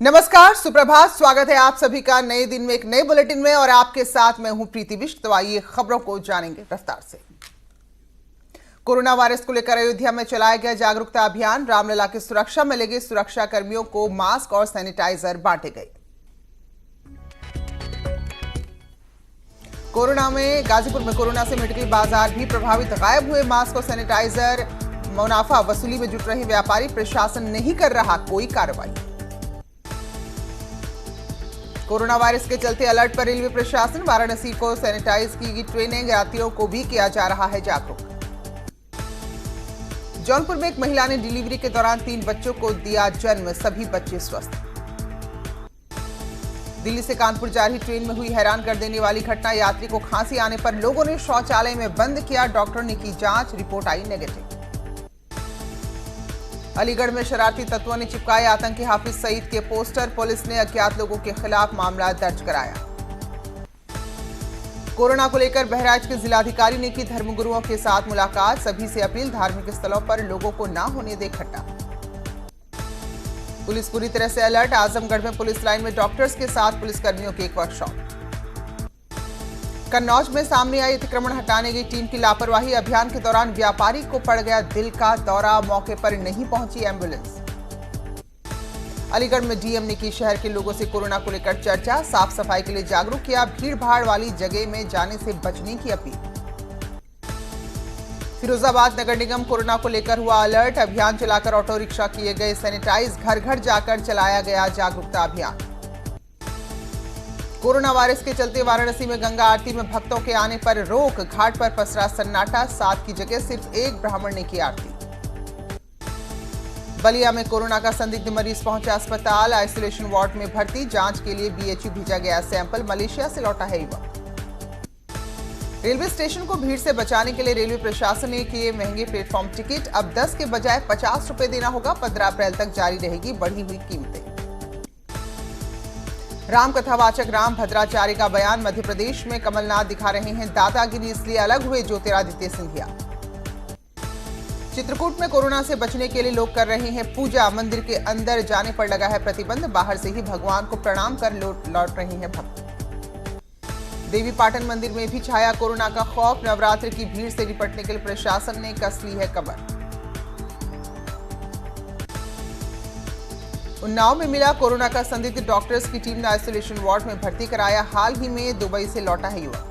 नमस्कार, सुप्रभात। स्वागत है आप सभी का नए दिन में एक नए बुलेटिन में और आपके साथ मैं हूं प्रीति विष्ट। तो आइए खबरों को जानेंगे रफ्तार से। कोरोना वायरस को लेकर अयोध्या में चलाया गया जागरूकता अभियान। रामलला की सुरक्षा में लगे सुरक्षा कर्मियों को मास्क और सैनिटाइजर बांटे गए। कोरोना में गाजीपुर में कोरोना से मेडिकल बाजार भी प्रभावित। गायब हुए मास्क और सैनिटाइजर। मुनाफा वसूली में जुट रहे व्यापारी। प्रशासन नहीं कर रहा कोई कार्रवाई। कोरोना वायरस के चलते अलर्ट पर रेलवे प्रशासन। वाराणसी को सैनिटाइज की ट्रेनिंग। यात्रियों को भी किया जा रहा है जागरूक। जौनपुर में एक महिला ने डिलीवरी के दौरान 3 बच्चों को दिया जन्म। सभी बच्चे स्वस्थ। दिल्ली से कानपुर जा रही ट्रेन में हुई हैरान कर देने वाली घटना। यात्री को खांसी आने पर लोगों ने शौचालय में बंद किया। डॉक्टर ने की जांच, रिपोर्ट आई नेगेटिव। अलीगढ़ में शरारती तत्वों ने चिपकाए आतंकी हाफिज सईद के पोस्टर। पुलिस ने अज्ञात लोगों के खिलाफ मामला दर्ज कराया। कोरोना को लेकर बहराइच के जिलाधिकारी ने की धर्मगुरुओं के साथ मुलाकात। सभी से अपील, धार्मिक स्थलों पर लोगों को ना होने दे इकट्ठा। पुलिस पूरी तरह से अलर्ट। आजमगढ़ में पुलिस लाइन में डॉक्टर्स के साथ पुलिसकर्मियों की एक वर्कशॉप। कन्नौज में सामने आई अतिक्रमण हटाने गई टीम की लापरवाही। अभियान के दौरान व्यापारी को पड़ गया दिल का दौरा। मौके पर नहीं पहुंची एम्बुलेंस। अलीगढ़ में डीएम ने की शहर के लोगों से कोरोना को लेकर चर्चा। साफ सफाई के लिए जागरूक किया। भीड़ भाड़ वाली जगह में जाने से बचने की अपील। फिरोजाबाद नगर निगम कोरोना को लेकर हुआ अलर्ट। अभियान चलाकर ऑटो रिक्शा किए गए सैनिटाइज। घर घर जाकर चलाया गया जागरूकता अभियान। कोरोना वायरस के चलते वाराणसी में गंगा आरती में भक्तों के आने पर रोक। घाट पर पसरा सन्नाटा। 7 की जगह सिर्फ एक ब्राह्मण ने की आरती। बलिया में कोरोना का संदिग्ध मरीज पहुंचा अस्पताल। आइसोलेशन वार्ड में भर्ती। जांच के लिए बीएचयू भेजा गया सैंपल। मलेशिया से लौटा है युवक। रेलवे स्टेशन को भीड़ से बचाने के लिए रेलवे प्रशासन ने किए महंगे प्लेटफॉर्म टिकट। अब 10 के बजाय 50 रुपए देना होगा। 15 अप्रैल तक जारी रहेगी बढ़ी हुई कीमतें। राम कथावाचक राम भद्राचार्य का बयान। मध्य प्रदेश में कमलनाथ दिखा रहे हैं दादागिरी, इसलिए अलग हुए ज्योतिरादित्य सिंधिया। चित्रकूट में कोरोना से बचने के लिए लोग कर रहे हैं पूजा। मंदिर के अंदर जाने पर लगा है प्रतिबंध। बाहर से ही भगवान को प्रणाम कर लौट रहे हैं भक्त। देवी पाटन मंदिर में भी छाया कोरोना का खौफ। नवरात्र की भीड़ से निपटने के लिए प्रशासन ने कस ली है कमर। उन्नाव में मिला कोरोना का संदिग्ध। डॉक्टर्स की टीम ने आइसोलेशन वार्ड में भर्ती कराया। हाल ही में दुबई से लौटा है युवक।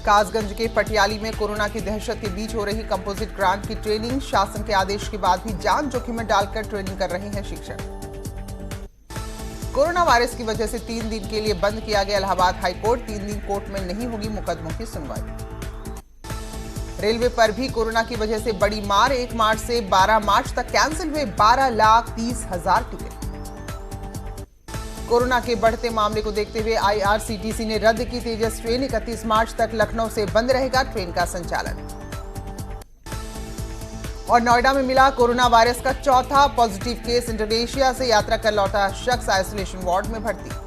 कासगंज के पटियाली में कोरोना की दहशत के बीच हो रही कंपोजिट ग्रांट की ट्रेनिंग। शासन के आदेश के बाद भी जान जोखिम में डालकर ट्रेनिंग कर रहे हैं शिक्षक। कोरोना वायरस की वजह से 3 दिन के लिए बंद किया गया इलाहाबाद हाईकोर्ट। 3 दिन कोर्ट में नहीं होगी मुकदमों की सुनवाई। रेलवे पर भी कोरोना की वजह से बड़ी मार। 1 मार्च से 12 मार्च तक कैंसिल हुए 12,30,000 टिकट। कोरोना के बढ़ते मामले को देखते हुए आईआरसीटीसी ने रद्द की तेजस ट्रेन। 31 मार्च तक लखनऊ से बंद रहेगा ट्रेन का संचालन। और नोएडा में मिला कोरोना वायरस का चौथा पॉजिटिव केस। इंडोनेशिया से यात्रा कर लौटा शख्स आइसोलेशन वार्ड में भर्ती।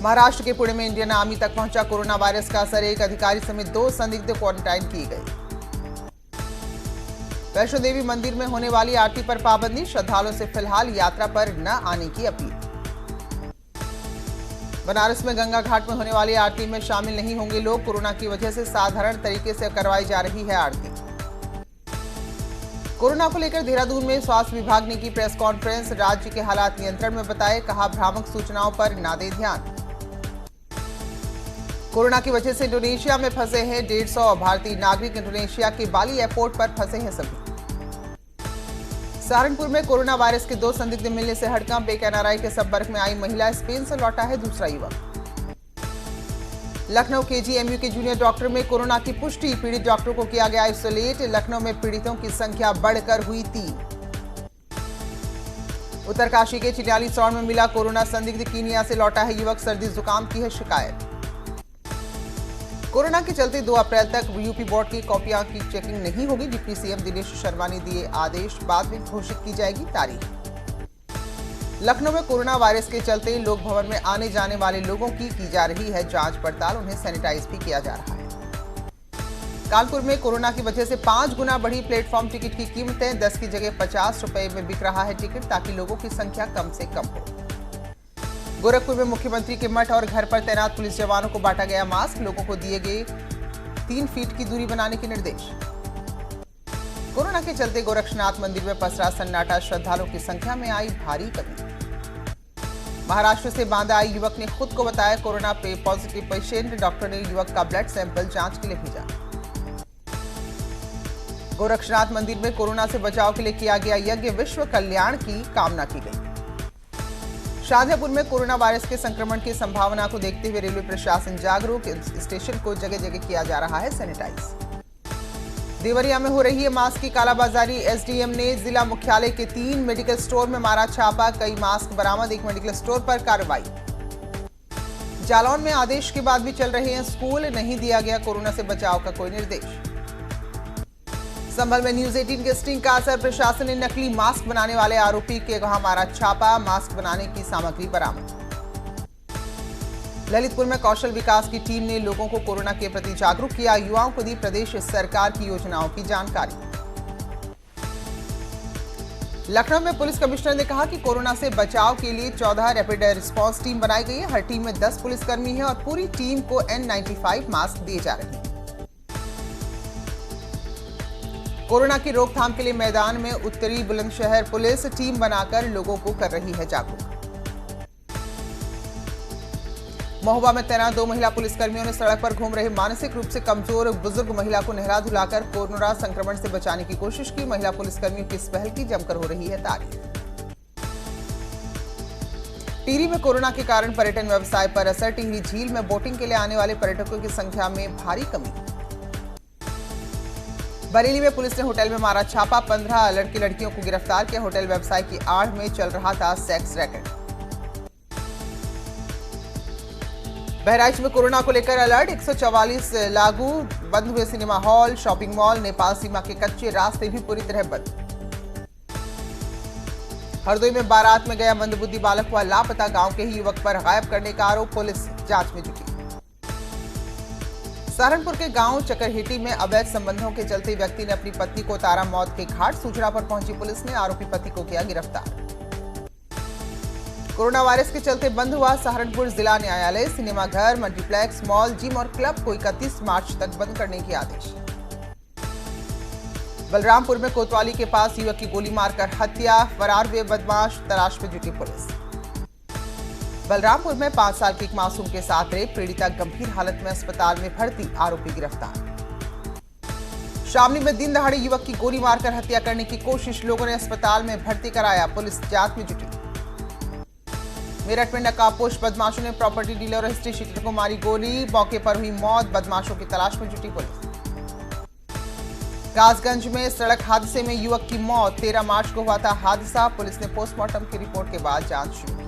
महाराष्ट्र के पुणे में इंडियन आर्मी तक पहुंचा कोरोना वायरस का असर। एक अधिकारी समेत 2 संदिग्ध क्वारंटाइन किए गए। वैष्णो देवी मंदिर में होने वाली आरती पर पाबंदी। श्रद्धालुओं से फिलहाल यात्रा पर न आने की अपील। बनारस में गंगा घाट में होने वाली आरती में शामिल नहीं होंगे लोग। कोरोना की वजह से साधारण तरीके से करवाई जा रही है आरती। कोरोना को लेकर देहरादून में स्वास्थ्य विभाग ने की प्रेस कॉन्फ्रेंस। राज्य के हालात नियंत्रण में बताए। कहा, भ्रामक सूचनाओं पर न दे ध्यान। कोरोना की वजह से इंडोनेशिया में फंसे हैं 150 भारतीय नागरिक। इंडोनेशिया के बाली एयरपोर्ट पर फंसे हैं सभी। सहारनपुर में कोरोना वायरस के 2 संदिग्ध मिलने से हड़कंप। एक एनआरआई के संपर्क में आई महिला। स्पेन से लौटा है दूसरा युवक। लखनऊ केजीएमयू के जूनियर डॉक्टर में कोरोना की पुष्टि। पीड़ित डॉक्टर को किया गया आइसोलेट। लखनऊ में पीड़ितों की संख्या बढ़कर हुई 3। उत्तरकाशी के चिन्याली सौड़ में मिला कोरोना संदिग्ध। कीनिया से लौटा है युवक। सर्दी जुकाम की है शिकायत। कोरोना के चलते 2 अप्रैल तक यूपी बोर्ड की कॉपियां की चेकिंग नहीं होगी। डिप्टी सीएम दिनेश शर्मा ने दिए आदेश। बाद में घोषित की जाएगी तारीख। लखनऊ में कोरोना वायरस के चलते लोक भवन में आने जाने वाले लोगों की जा रही है जांच पड़ताल। उन्हें सैनिटाइज भी किया जा रहा है। कानपुर में कोरोना की वजह से 5 गुना बढ़ी प्लेटफॉर्म टिकट की कीमतें। 10 की जगह 50 रुपए में बिक रहा है टिकट ताकि लोगों की संख्या कम से कम हो। गोरखपुर में मुख्यमंत्री के मठ और घर पर तैनात पुलिस जवानों को बांटा गया मास्क। लोगों को दिए गए 3 फीट की दूरी बनाने के निर्देश। कोरोना के चलते गोरक्षनाथ मंदिर में पसरा सन्नाटा। श्रद्धालुओं की संख्या में आई भारी कमी। महाराष्ट्र से बांदा आए युवक ने खुद को बताया कोरोना पॉजिटिव पेशेंट। डॉक्टर ने युवक का ब्लड सैंपल जांच के लिए भेजा। गोरक्षनाथ मंदिर में कोरोना से बचाव के लिए किया गया यज्ञ। विश्व कल्याण की कामना की गई। शाहजहांपुर में कोरोना वायरस के संक्रमण की संभावना को देखते हुए रेलवे प्रशासन जागरूक। स्टेशन को जगह जगह किया जा रहा है सैनिटाइज। देवरिया में हो रही है मास्क की कालाबाजारी। एसडीएम ने जिला मुख्यालय के 3 मेडिकल स्टोर में मारा छापा। कई मास्क बरामद। एक मेडिकल स्टोर पर कार्रवाई। जालौन में आदेश के बाद भी चल रहे हैं स्कूल। नहीं दिया गया कोरोना से बचाव का कोई निर्देश। संभल में न्यूज 18 के स्टिंग का असर। प्रशासन ने नकली मास्क बनाने वाले आरोपी के वहां मारा छापा। मास्क बनाने की सामग्री बरामद। ललितपुर में कौशल विकास की टीम ने लोगों को कोरोना के प्रति जागरूक किया। युवाओं को दी प्रदेश सरकार की योजनाओं की जानकारी। लखनऊ में पुलिस कमिश्नर ने कहा कि कोरोना से बचाव के लिए 14 रैपिड रिस्पांस टीम बनाई गई है। हर टीम में 10 पुलिसकर्मी है और पूरी टीम को N95 मास्क दिए जा रहे हैं। कोरोना की रोकथाम के लिए मैदान में उत्तरी बुलंदशहर पुलिस टीम बनाकर लोगों को कर रही है जागरूक। महोबा में तैनात 2 महिला पुलिसकर्मियों ने सड़क पर घूम रहे मानसिक रूप से कमजोर बुजुर्ग महिला को नहला धुलाकर कोरोना संक्रमण से बचाने की कोशिश की। महिला पुलिसकर्मियों की इस पहल की जमकर हो रही है तारीफ। टिहरी में कोरोना के कारण पर्यटन व्यवसाय पर असर। टिहरी झील में बोटिंग के लिए आने वाले पर्यटकों की संख्या में भारी कमी। बरेली में पुलिस ने होटल में मारा छापा। 15 लड़के लड़कियों को गिरफ्तार किया। होटल व्यवसाय की आड़ में चल रहा था सेक्स रैकेट। बहराइच में कोरोना को लेकर अलर्ट। 144 लागू। बंद हुए cinema hall, shopping mall. Nepal सीमा के कच्चे रास्ते भी पूरी तरह बंद। हरदोई में बारात में गया मंदबुद्धि बालक हुआ लापता। गांव के ही युवक पर गायब करने का आरोप। पुलिस जांच में जुटी। सहारनपुर के गांव चकरहेटी में अवैध संबंधों के चलते व्यक्ति ने अपनी पत्नी को उतारा मौत के घाट। सूचना पर पहुंची पुलिस ने आरोपी पति को किया गिरफ्तार। कोरोना वायरस के चलते बंद हुआ सहारनपुर जिला न्यायालय। सिनेमाघर, मल्टीप्लेक्स, मॉल, जिम और क्लब को 31 मार्च तक बंद करने के आदेश। बलरामपुर में कोतवाली के पास युवक की गोली मारकर हत्या। फरार हुए बदमाश तलाश में जुटी पुलिस। बलरामपुर में 5 साल की एक मासूम के साथ रेप। पीड़िता गंभीर हालत में अस्पताल में भर्ती। आरोपी गिरफ्तार। शामली में दिन दहाड़े युवक की गोली मारकर हत्या करने की कोशिश। लोगों ने अस्पताल में भर्ती कराया। पुलिस जांच में जुटी। मेरठ में नकाबपोश बदमाशों ने प्रॉपर्टी डीलर और हिस्ट्री शीटर को मारी गोली। मौके पर हुई मौत। बदमाशों की तलाश में जुटी पुलिस। कासगंज में सड़क हादसे में युवक की मौत। 13 मार्च को हुआ था हादसा। पुलिस ने पोस्टमार्टम की रिपोर्ट के बाद जांच शुरू की।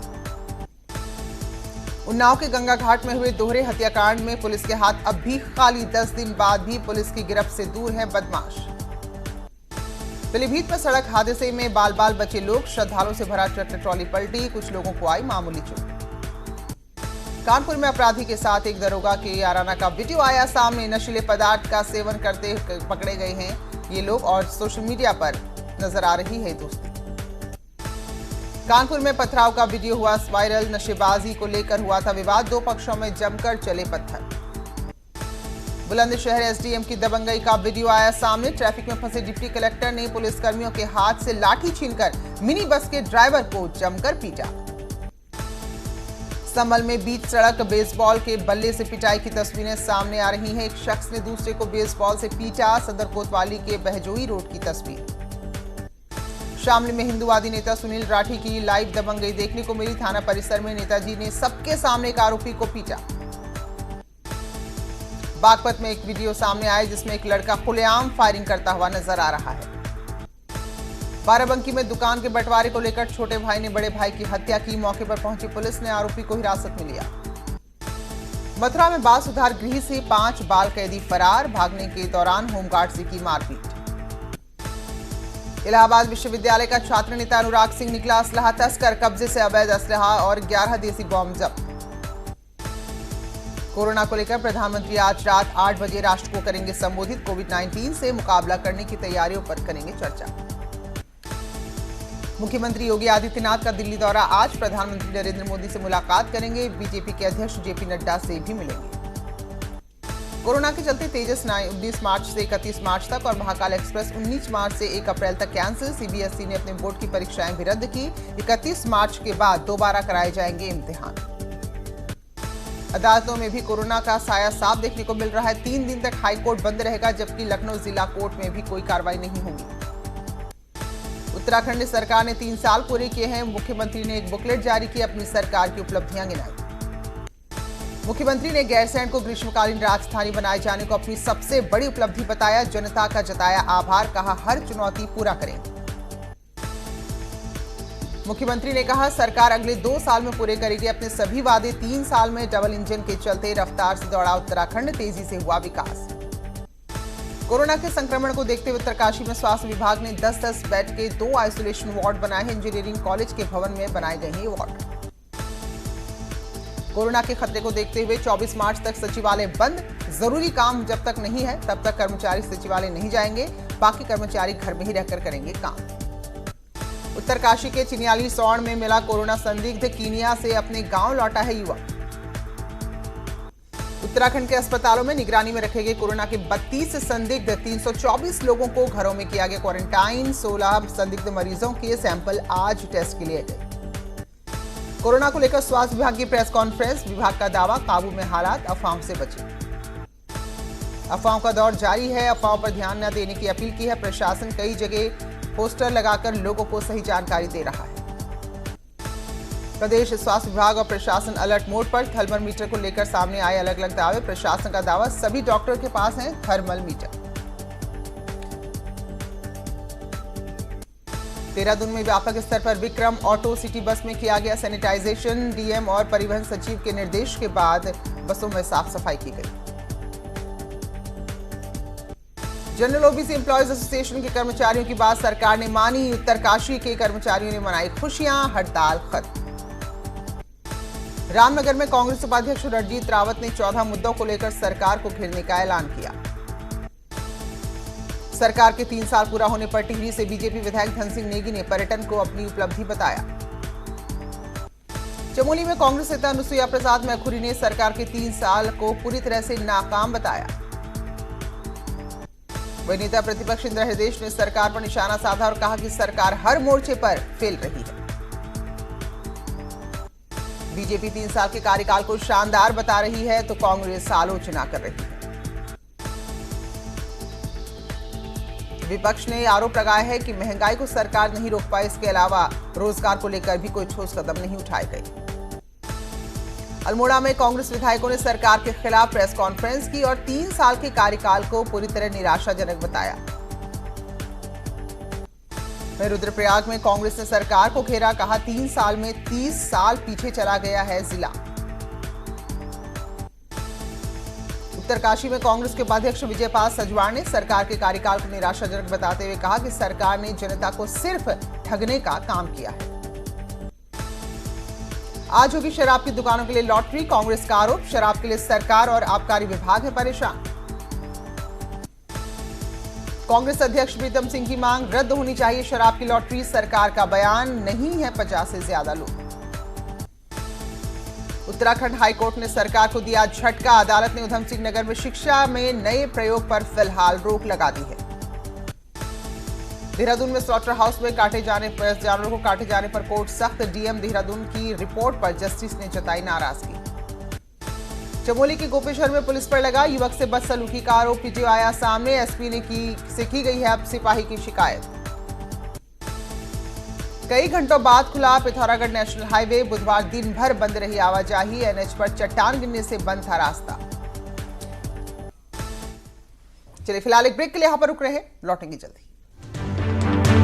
उन्नाव के गंगा घाट में हुए दोहरे हत्याकांड में पुलिस के हाथ अब भी खाली। 10 दिन बाद भी पुलिस की गिरफ्त से दूर है बदमाश। पीलीभीत में सड़क हादसे में बाल बाल बचे लोग। श्रद्धालुओं से भरा ट्रैक्टर ट्रॉली पलटी। कुछ लोगों को आई मामूली चोट। कानपुर में अपराधी के साथ एक दरोगा के याराना का वीडियो आया सामने। नशीले पदार्थ का सेवन करते पकड़े गए हैं ये लोग और सोशल मीडिया पर नजर आ रही है दोस्ती। कानपुर में पथराव का वीडियो हुआ वायरल। नशेबाजी को लेकर हुआ था विवाद। 2 पक्षों में जमकर चले पत्थर। बुलंदशहर एसडीएम की दबंगई का वीडियो आया सामने। ट्रैफिक में फंसे डिप्टी कलेक्टर ने पुलिसकर्मियों के हाथ से लाठी छीनकर मिनी बस के ड्राइवर को जमकर पीटा। संभल में बीच सड़क बेसबॉल के बल्ले से पिटाई की तस्वीरें सामने आ रही हैं। एक शख्स ने दूसरे को बेसबॉल से पीटा। सदर कोतवाली के बहजोई रोड की तस्वीर। शामली में हिंदूवादी नेता सुनील राठी की लाइव दबंगई देखने को मिली। थाना परिसर में नेताजी ने सबके सामने एक आरोपी को पीटा। बागपत में एक वीडियो सामने आया जिसमें एक लड़का खुलेआम फायरिंग करता हुआ नजर आ रहा है। बाराबंकी में दुकान के बंटवारे को लेकर छोटे भाई ने बड़े भाई की हत्या की। मौके पर पहुंची पुलिस ने आरोपी को हिरासत में लिया। मथुरा में बाल सुधार गृह से 5 बाल कैदी फरार। भागने के दौरान होमगार्ड से की मारपीट। इलाहाबाद विश्वविद्यालय का छात्र नेता अनुराग सिंह निकला असलहा तस्कर। कब्जे से अवैध असलहा और 11 देसी बॉम्ब जब्त। कोरोना को लेकर प्रधानमंत्री आज रात 8 बजे राष्ट्र को करेंगे संबोधित। कोविड-19 से मुकाबला करने की तैयारियों पर करेंगे चर्चा। मुख्यमंत्री योगी आदित्यनाथ का दिल्ली दौरा आज। प्रधानमंत्री नरेंद्र मोदी से मुलाकात करेंगे। बीजेपी के अध्यक्ष जेपी नड्डा से भी मिलेंगे। कोरोना के चलते तेजस 19 मार्च से 31 मार्च तक और महाकाल एक्सप्रेस 19 मार्च से 1 अप्रैल तक कैंसिल। सीबीएसई ने अपने बोर्ड की परीक्षाएं भी रद्द की। 31 मार्च के बाद दोबारा कराए जाएंगे इम्तिहान। अदालतों में भी कोरोना का साया साफ देखने को मिल रहा है। 3 दिन तक हाईकोर्ट बंद रहेगा, जबकि लखनऊ जिला कोर्ट में भी कोई कार्रवाई नहीं होगी। उत्तराखंड सरकार ने 3 साल पूरे किए हैं। मुख्यमंत्री ने एक बुकलेट जारी की, अपनी सरकार की उपलब्धियां गिनाई। मुख्यमंत्री ने गैरसैंण को ग्रीष्मकालीन राजधानी बनाए जाने को अपनी सबसे बड़ी उपलब्धि बताया। जनता का जताया आभार, कहा हर चुनौती पूरा करेंगे। मुख्यमंत्री ने कहा सरकार अगले 2 साल में पूरे करेगी अपने सभी वादे। 3 साल में डबल इंजन के चलते रफ्तार से दौड़ा उत्तराखंड, तेजी से हुआ विकास। कोरोना के संक्रमण को देखते हुए उत्तरकाशी में स्वास्थ्य विभाग ने 10-10 बेड के 2 आइसोलेशन वार्ड बनाए हैं। इंजीनियरिंग कॉलेज के भवन में बनाए गए हैं ये वार्ड। कोरोना के खतरे को देखते हुए 24 मार्च तक सचिवालय बंद। जरूरी काम जब तक नहीं है तब तक कर्मचारी सचिवालय नहीं जाएंगे। बाकी कर्मचारी घर में ही रहकर करेंगे काम। उत्तरकाशी के चिनियाली सौड़ में मिला कोरोना संदिग्ध। कीनिया से अपने गांव लौटा है युवक। उत्तराखंड के अस्पतालों में निगरानी में रखे गए कोरोना के 32 संदिग्ध। 324 लोगों को घरों में किया गया क्वारंटाइन। 16 संदिग्ध मरीजों के सैंपल आज टेस्ट के लिए गए। कोरोना को लेकर स्वास्थ्य विभाग की प्रेस कॉन्फ्रेंस। विभाग का दावा, काबू में हालात, अफवाहों से बचे। अफवाहों का दौर जारी है। अफवाहों पर ध्यान न देने की अपील की है। प्रशासन कई जगह पोस्टर लगाकर लोगों को सही जानकारी दे रहा है। प्रदेश स्वास्थ्य विभाग और प्रशासन अलर्ट मोड पर। थर्मल मीटर को लेकर सामने आए अलग अलग दावे। प्रशासन का दावा, सभी डॉक्टर के पास है थर्मल मीटर। देहरादून में व्यापक स्तर पर विक्रम ऑटो सिटी बस में किया गया सैनिटाइजेशन। डीएम और परिवहन सचिव के निर्देश के बाद बसों में साफ सफाई की गई। जनरल ओबीसी एम्प्लॉयज एसोसिएशन के कर्मचारियों की बात सरकार ने मानी। उत्तरकाशी के कर्मचारियों ने मनाई खुशियां, हड़ताल खत्म। रामनगर में कांग्रेस उपाध्यक्ष रणजीत रावत ने 14 मुद्दों को लेकर सरकार को घेरने का ऐलान किया। सरकार के 3 साल पूरा होने पर टिहरी से बीजेपी विधायक धन सिंह नेगी ने पर्यटन को अपनी उपलब्धि बताया। चमोली में कांग्रेस नेता अनुसुईया प्रसाद मैखुरी ने सरकार के 3 साल को पूरी तरह से नाकाम बताया। वही नेता प्रतिपक्ष इंदिरा हृदयेश ने सरकार पर निशाना साधा और कहा कि सरकार हर मोर्चे पर फेल रही है। बीजेपी 3 साल के कार्यकाल को शानदार बता रही है तो कांग्रेस आलोचना कर रही है। विपक्ष ने आरोप लगाया है कि महंगाई को सरकार नहीं रोक पाई। इसके अलावा रोजगार को लेकर भी कोई ठोस कदम नहीं उठाए गए। अल्मोड़ा में कांग्रेस विधायकों ने सरकार के खिलाफ प्रेस कॉन्फ्रेंस की और 3 साल के कार्यकाल को पूरी तरह निराशाजनक बताया। वहीं रुद्रप्रयाग में कांग्रेस ने सरकार को घेरा, कहा 3 साल में 30 साल पीछे चला गया है जिला। उत्तरकाशी में कांग्रेस के उपाध्यक्ष विजयपाल सजवार ने सरकार के कार्यकाल को निराशाजनक बताते हुए कहा कि सरकार ने जनता को सिर्फ ठगने का काम किया है। आज होगी शराब की दुकानों के लिए लॉटरी। कांग्रेस का आरोप, शराब के लिए सरकार और आबकारी विभाग है परेशान। कांग्रेस अध्यक्ष प्रीतम सिंह की मांग, रद्द होनी चाहिए शराब की लॉटरी। सरकार का बयान, नहीं है 50 से ज्यादा लोग। उत्तराखंड हाईकोर्ट ने सरकार को दिया झटका। अदालत ने उधम सिंह नगर में शिक्षा में नए प्रयोग पर फिलहाल रोक लगा दी है। देहरादून में स्लॉटर हाउस में जानवरों को काटे जाने पर कोर्ट सख्त। डीएम देहरादून की रिपोर्ट पर जस्टिस ने जताई नाराजगी। चमोली के गोपेश्वर में पुलिस पर लगा युवक से बदसलूकी का आरोप। वीडियो आया सामने। एसपी ने की गई है अब सिपाही की शिकायत। कई घंटों बाद खुला पिथौरागढ़ नेशनल हाईवे। बुधवार दिन भर बंद रही आवाजाही। एनएच पर चट्टान गिरने से बंद था रास्ता। चलिए फिलहाल एक ब्रेक के लिए यहां पर रुक रहे हैं, लौटेंगे जल्दी।